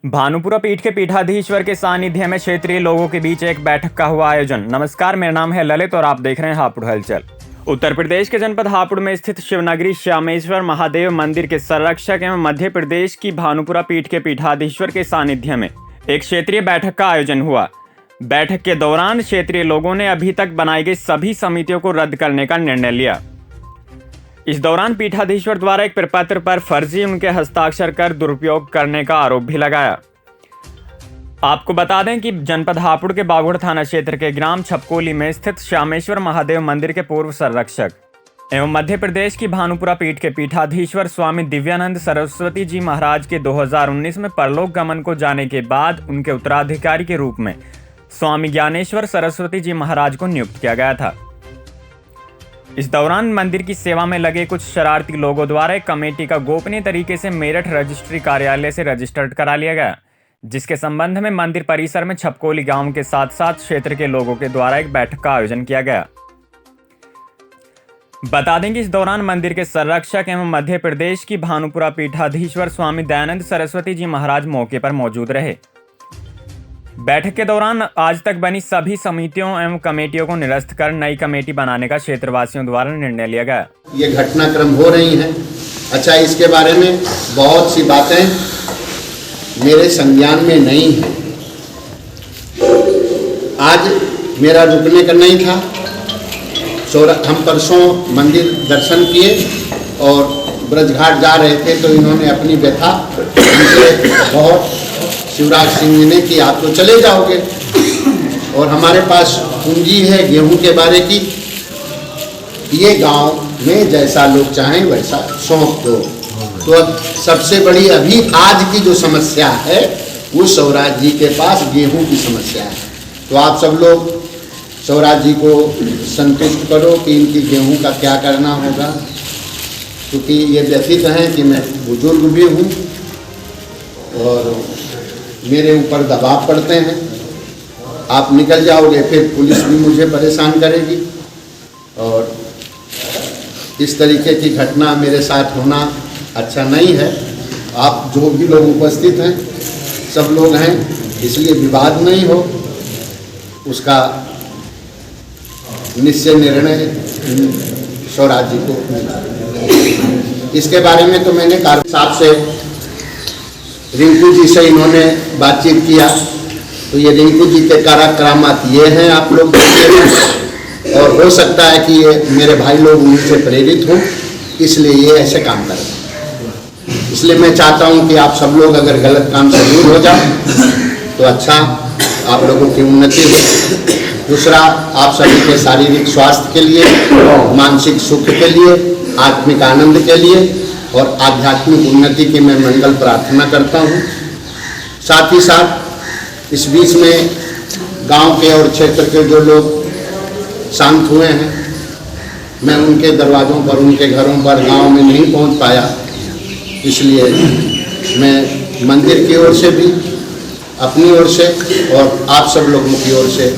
भानुपुरा पीठ के पीठाधीश्वर के सानिध्य में क्षेत्रीय लोगों के बीच एक बैठक का हुआ आयोजन। नमस्कार, मेरा नाम है ललित और आप देख रहे हैं हापुड़ हलचल। उत्तर प्रदेश के जनपद हापुड़ में स्थित शिवनगरी श्यामेश्वर महादेव मंदिर के संरक्षक एवं मध्य प्रदेश की भानुपुरा पीठ के पीठाधीश्वर के सानिध्य में एक क्षेत्रीय बैठक का आयोजन हुआ। बैठक के दौरान क्षेत्रीय लोगों ने अभी तक बनाई गई सभी समितियों को रद्द करने का निर्णय लिया। इस दौरान पीठाधीश्वर द्वारा एक प्रपत्र पर फर्जी उनके हस्ताक्षर कर दुरुपयोग करने का आरोप भी लगाया। आपको बता दें कि जनपद हापुड़ के बागुड़ थाना क्षेत्र के ग्राम छपकोली में स्थित श्यामेश्वर महादेव मंदिर के पूर्व संरक्षक एवं मध्य प्रदेश की भानुपुरा पीठ के पीठाधीश्वर स्वामी दिव्यानंद सरस्वती जी महाराज के 2019 में परलोक गमन को जाने के बाद उनके उत्तराधिकारी के रूप में स्वामी ज्ञानेश्वर सरस्वती जी महाराज को नियुक्त किया गया था। इस दौरान मंदिर की सेवा में लगे कुछ शरारती लोगों द्वारा एक कमेटी का गोपनीय तरीके से मेरठ रजिस्ट्री कार्यालय से रजिस्टर्ड करा लिया गया, जिसके संबंध में मंदिर परिसर में छपकोली गांव के साथ साथ क्षेत्र के लोगों के द्वारा एक बैठक का आयोजन किया गया। बता दें कि इस दौरान मंदिर के संरक्षक एवं मध्य प्रदेश की भानुपुरा पीठाधीश्वर स्वामी दयानंद सरस्वती जी महाराज मौके पर मौजूद रहे। बैठक के दौरान आज तक बनी सभी समितियों एवं कमेटियों को निरस्त कर नई कमेटी बनाने का क्षेत्रवासियों द्वारा निर्णय लिया गया। ये घटनाक्रम हो रही हैं। अच्छा, इसके बारे में बहुत सी बातें मेरे संज्ञान में नहीं है। आज मेरा रुकने का नहीं था। हम परसों मंदिर दर्शन किए और ब्रजघाट जा रहे थे तो इन्होंने अपनी व्यथा बहुत शिवराज सिंह जी ने कि आप तो चले जाओगे और हमारे पास पूंजी है गेहूं के बारे की, ये गांव में जैसा लोग चाहें वैसा सौंप दो। तो अब सबसे बड़ी अभी आज की जो समस्या है वो स्वराज जी के पास गेहूं की समस्या है। तो आप सब लोग स्वराज जी को संतुष्ट करो कि इनकी गेहूं का क्या करना होगा, क्योंकि ये व्यथित हैं कि मैं बुजुर्ग भी हूँ और मेरे ऊपर दबाव पड़ते हैं। आप निकल जाओगे फिर पुलिस भी मुझे परेशान करेगी और इस तरीके की घटना मेरे साथ होना अच्छा नहीं है। आप जो भी लोग उपस्थित हैं सब लोग हैं, इसलिए विवाद नहीं हो, उसका निश्चय निर्णय स्वराज जी को। इसके बारे में तो मैंने साहब से रिंकू जी से इन्होंने बातचीत किया, तो ये रिंकू जी के करामात ये हैं, आप लोग देखिए, और हो सकता है कि ये मेरे भाई लोग उनसे प्रेरित हों, इसलिए ये ऐसे काम करें। इसलिए मैं चाहता हूं कि आप सब लोग अगर गलत काम से दूर हो जाओ तो अच्छा, आप लोगों की उन्नति हो। दूसरा, आप सभी के शारीरिक स्वास्थ्य के लिए, मानसिक सुख के लिए, आत्मिक आनंद के लिए और आध्यात्मिक उन्नति की मैं मंगल प्रार्थना करता हूँ। साथ ही साथ इस बीच में गांव के और क्षेत्र के जो लोग शांत हुए हैं, मैं उनके दरवाज़ों पर, उनके घरों पर गांव में नहीं पहुंच पाया, इसलिए मैं मंदिर की ओर से भी, अपनी ओर से और आप सब लोगों की ओर से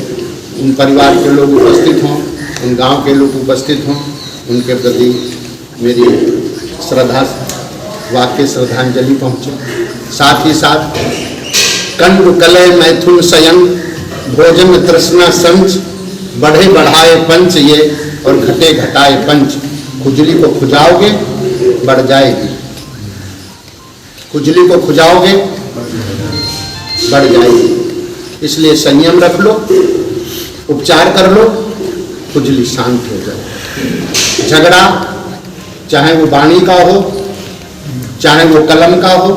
उन परिवार के लोग उपस्थित हों, उन गांव के लोग उपस्थित हों, उनके प्रति मेरी वाक्य श्रद्धांजलि पहुँचे। साथ ही साथ कंड कलय मैथुन शयन भोजन तृष्णा संच बढ़े बढ़ाए पंच ये और घटे घटाए पंच। खुजली को खुजाओगे बढ़ जाएगी, खुजली को खुजाओगे बढ़ जाएगी, इसलिए संयम रख लो, उपचार कर लो, खुजली शांत हो जाए। झगड़ा चाहे वो वाणी का हो चाहे वो कलम का हो,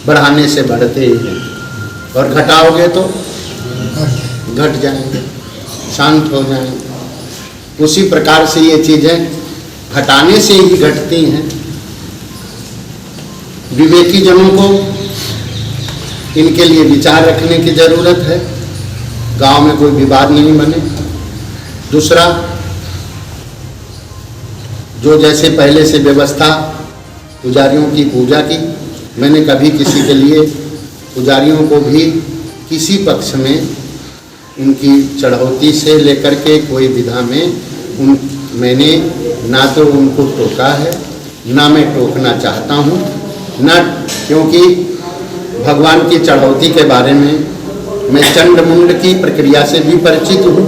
बढ़ाने से बढ़ते ही हैं और घटाओगे तो घट जाएंगे, शांत हो जाएंगे। उसी प्रकार से ये चीज़ें घटाने से ही घटती हैं। विवेकी जनों को इनके लिए विचार रखने की ज़रूरत है, गांव में कोई विवाद नहीं बने। दूसरा, जो जैसे पहले से व्यवस्था पुजारियों की पूजा की, मैंने कभी किसी के लिए पुजारियों को भी किसी पक्ष में उनकी चढ़ौती से लेकर के कोई विधा में मैंने ना तो उनको टोका है, ना मैं टोकना चाहता हूँ, ना, क्योंकि भगवान की चढ़ौती के बारे में, मैं चंड मुंड की प्रक्रिया से भी परिचित हूँ।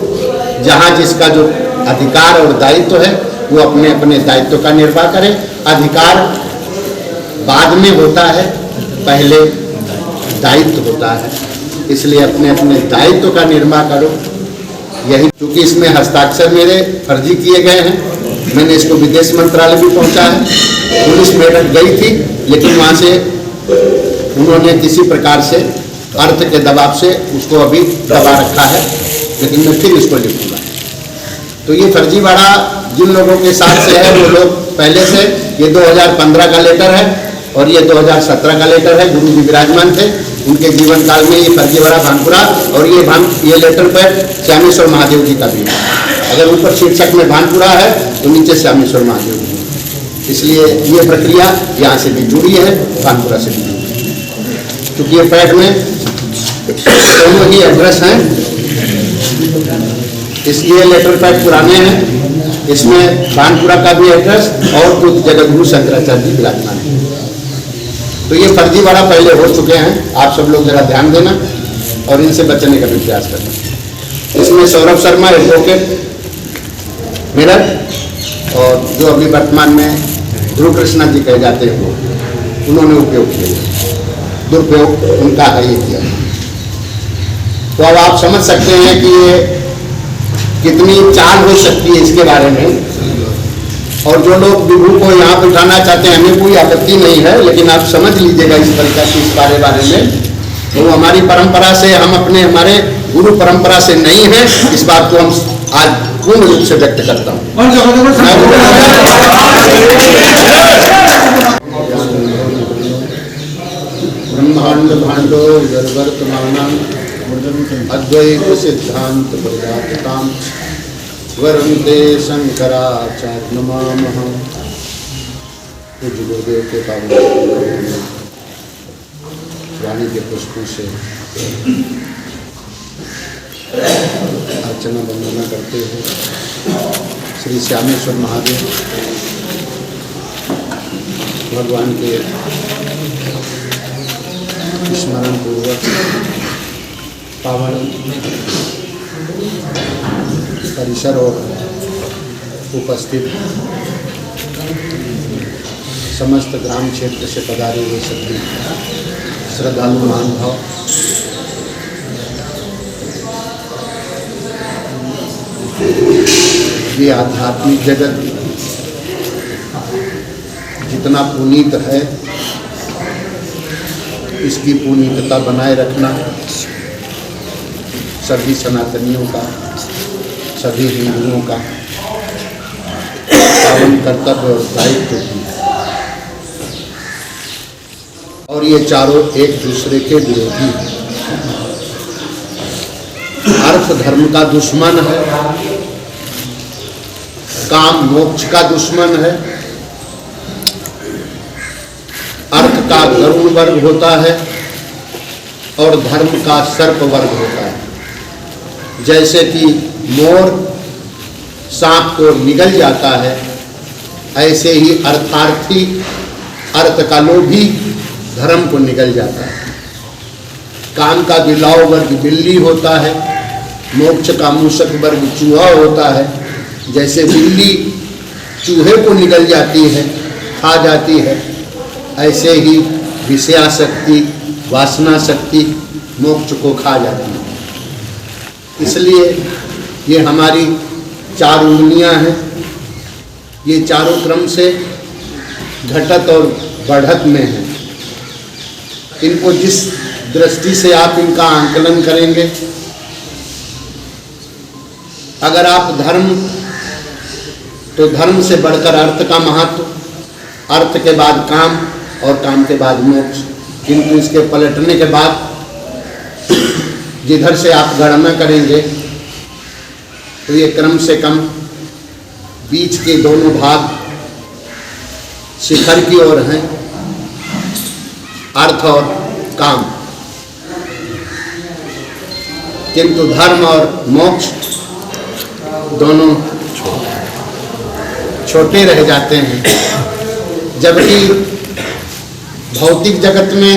जहाँ जिसका जो अधिकार और दायित्व है वो अपने अपने दायित्व का निर्वाह करे। अधिकार बाद में होता है, पहले दायित्व होता है, इसलिए अपने अपने दायित्व का निर्वाह करो। यही, क्योंकि इसमें हस्ताक्षर मेरे फर्जी किए गए हैं, मैंने इसको विदेश मंत्रालय भी पहुंचा है। पुलिस मेरठ गई थी, लेकिन वहाँ से उन्होंने किसी प्रकार से अर्थ के दबाव से उसको अभी दबा रखा है, लेकिन मैं फिर इसको लिखूंगा। तो ये फर्जीवाड़ा जिन लोगों के साथ से है वो लोग पहले से, ये 2015 का लेटर है और ये 2017 का लेटर है। गुरु जी विराजमान थे, उनके जीवन काल में ये फर्जीवाड़ा भानपुरा, और ये लेटर पर श्यामेश्वर महादेव जी का भी है। अगर ऊपर शीर्षक में भानपुरा है तो नीचे श्यामेश्वर महादेव जी, इसलिए ये प्रक्रिया यहाँ से भी जुड़ी है, भानपुरा से भी जुड़ी है। क्योंकि ये पैड में दोनों ही एड्रेस हैं, इसलिए लेटर पैड पुराने हैं, इसमें भानपुरा का भी एड्रेस और कुछ जगतगुरु शंकराचार्य जी विराजमान है। तो ये फर्जीवाड़ा पहले हो चुके हैं, आप सब लोग जरा ध्यान देना और इनसे बचने का भी प्रयास करना। इसमें सौरभ शर्मा एडवोकेट मेरठ, और जो अभी वर्तमान में ध्रुव कृष्णा जी कहे जाते हैं वो, उन्होंने उपयोग किया, दुरुपयोग उनका है ये किया। तो अब आप समझ सकते हैं कि ये कितनी चाल हो सकती है इसके बारे में। और जो लोग विभू को यहाँ पे उठाना चाहते हैं, हमें कोई आपत्ति नहीं है, लेकिन आप समझ लीजिएगा इस तरीका से इस बारे में। तो हमारी परंपरा से, हम अपने हमारे गुरु परंपरा से नहीं है, इस बात को हम आज पूर्ण रूप से व्यक्त करता हूँ। ब्रह्मांड भांडो वर्तमान अद्वैत सिद्धांत प्रजातताम वरुणते शंकराचार्य नमामः। पूज्य गुरुदेव के पावन वाणी के पुष्पों से अर्चना वंदना करते हुए श्री श्यामेश्वर महादेव भगवान के स्मरण पूर्वक पावन परिसर और उपस्थित समस्त ग्राम क्षेत्र से पधारे हुए सभी श्रद्धालु महानुभाव, ये आध्यात्मिक जगत जितना पुनीत है, इसकी पुनीतता बनाए रखना सभी सनातनियों का, सभी हिंदुओं का पावन कर्तव्य और दायित्व भी। और ये चारों एक दूसरे के विरोधी हैं। अर्थ धर्म का दुश्मन है, काम मोक्ष का दुश्मन है। अर्थ का गरुड़ वर्ग होता है और धर्म का सर्प वर्ग होता है। जैसे कि मोर सांप को निगल जाता है, ऐसे ही अर्थार्थी, अर्थ का लोभी धर्म को निगल जाता है। काम का बिलाव वर्ग बिल्ली होता है, मोक्ष का मूषक वर्ग चूहा होता है। जैसे बिल्ली चूहे को निगल जाती है, खा जाती है, ऐसे ही विषयाशक्ति, वासना शक्ति मोक्ष को खा जाती है। इसलिए ये हमारी चार उंगलियां हैं, ये चारों क्रम से घटत और बढ़त में हैं। इनको जिस दृष्टि से आप इनका आंकलन करेंगे, अगर आप धर्म, तो धर्म से बढ़कर अर्थ का महत्व, अर्थ के बाद काम और काम के बाद मोक्ष। किंतु इसके पलटने के बाद जिधर से आप गणना करेंगे तो ये क्रम से कम बीच के दोनों भाग शिखर की ओर हैं, अर्थ और काम। किंतु धर्म और मोक्ष दोनों छोटे रह जाते हैं। जबकि भौतिक जगत में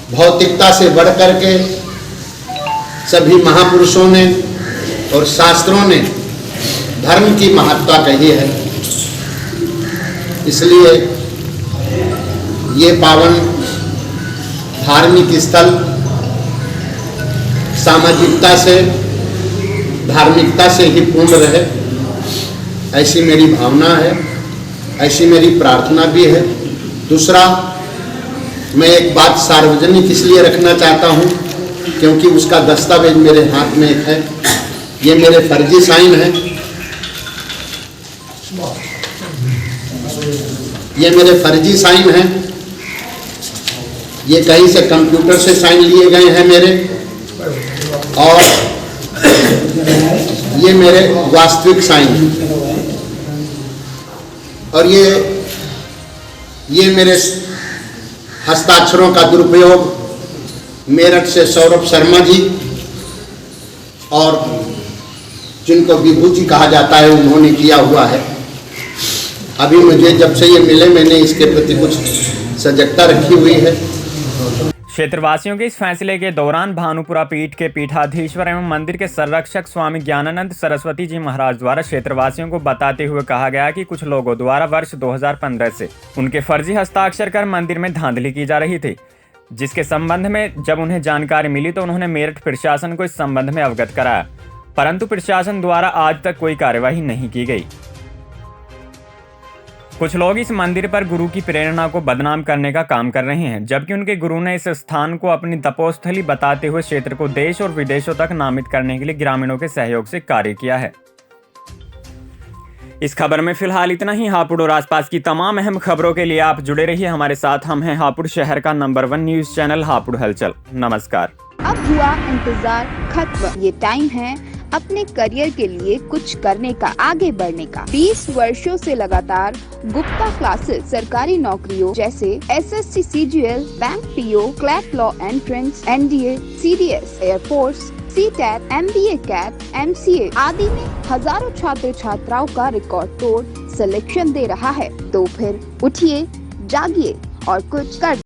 भौतिकता से बढ़ करके सभी महापुरुषों ने और शास्त्रों ने धर्म की महत्ता कही है। इसलिए ये पावन धार्मिक स्थल सामाजिकता से, धार्मिकता से ही पूर्ण रहे, ऐसी मेरी भावना है, ऐसी मेरी प्रार्थना भी है। दूसरा, मैं एक बात सार्वजनिक इसलिए रखना चाहता हूँ क्योंकि उसका दस्तावेज मेरे हाथ में एक है। ये मेरे फर्जी साइन है, ये मेरे फर्जी साइन हैं। ये कहीं से कंप्यूटर से साइन लिए गए हैं मेरे, और ये मेरे वास्तविक साइन हैं। और ये मेरे हस्ताक्षरों का दुरुपयोग मेरठ से सौरभ शर्मा जी और जिनको विभू जी कहा जाता है उन्होंने किया हुआ है। अभी मुझे जब से ये मिले मैंने इसके प्रति कुछ सजगता रखी हुई है। क्षेत्रवासियों के इस फैसले के दौरान भानुपुरा पीठ के पीठाधीश्वर एवं मंदिर के संरक्षक स्वामी ज्ञानानंद सरस्वती जी महाराज द्वारा क्षेत्रवासियों को बताते हुए कहा गया कि कुछ लोगों द्वारा वर्ष 2015 से उनके फर्जी हस्ताक्षर कर मंदिर में धांधली की जा रही थी, जिसके संबंध में जब उन्हें जानकारी मिली तो उन्होंने मेरठ प्रशासन को इस संबंध में अवगत कराया, परंतु प्रशासन द्वारा आज तक कोई कार्यवाही नहीं की गई। कुछ लोग इस मंदिर पर गुरु की प्रेरणा को बदनाम करने का काम कर रहे हैं, जबकि उनके गुरु ने इस स्थान को अपनी तपोस्थली बताते हुए क्षेत्र को देश और विदेशों तक नामित करने के लिए ग्रामीणों के सहयोग से कार्य किया है। इस खबर में फिलहाल इतना ही। हापुड़ और आसपास की तमाम अहम खबरों के लिए आप जुड़े रहिए हमारे साथ। हम हैं हापुड़ शहर का नंबर 1 न्यूज चैनल हापुड़ हलचल। नमस्कार। अब हुआ इंतजार खत्म। ये टाइम है अपने करियर के लिए कुछ करने का, आगे बढ़ने का। 20 वर्षों से लगातार गुप्ता क्लासेस सरकारी नौकरियों जैसे SSC CGL, bank PO, CLAT law entrance, NDA, CDS, air force, CTET, MBA, CAT, MCA आदि में हजारों छात्र छात्राओं का रिकॉर्ड तोड़ सिलेक्शन दे रहा है। तो फिर उठिए, जागिए और कुछ कर